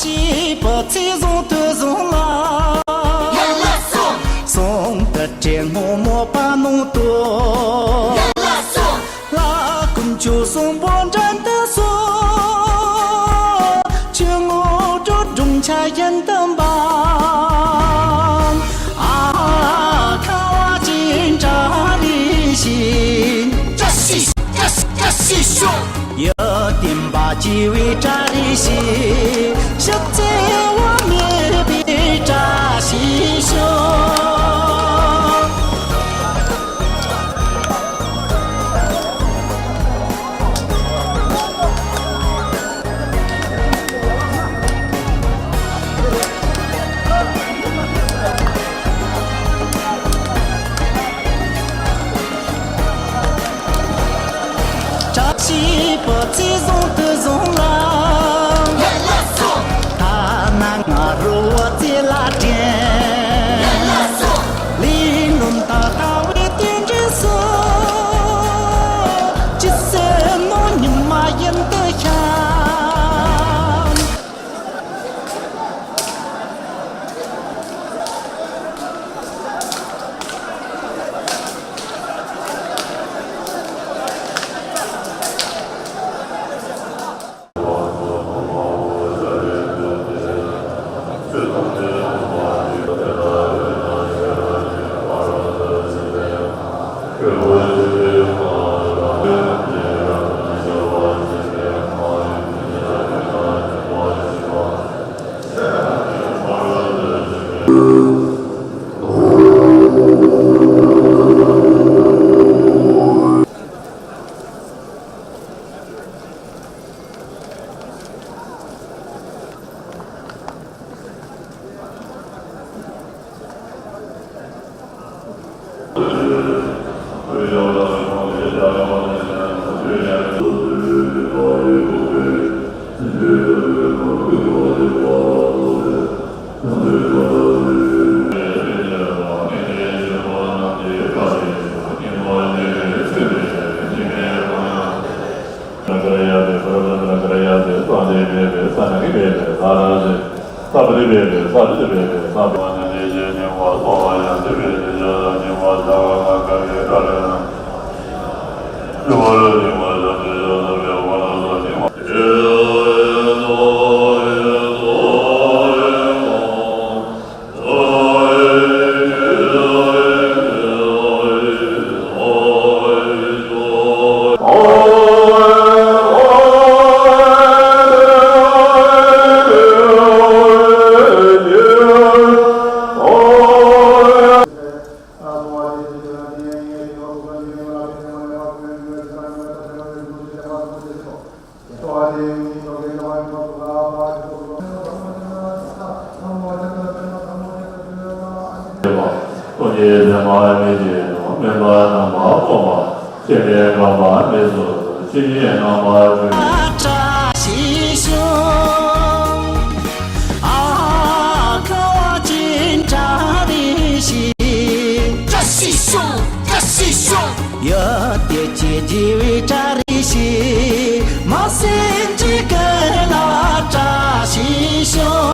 西北最容的容啦，送的这我莫把弄多，拉公就送不站的送，就我这中茶人的吧，啊，看我紧张的心，这是兄。有点把几位扎的心，现在我面被扎西兄。扎西北最容的容啦，他那我如我在拉点，里弄他为点着手，只是我你妈演的香。扎西兄，啊，看我紧张的心，这是兄，有点姐姐为扎的心，毛线几个那扎西兄。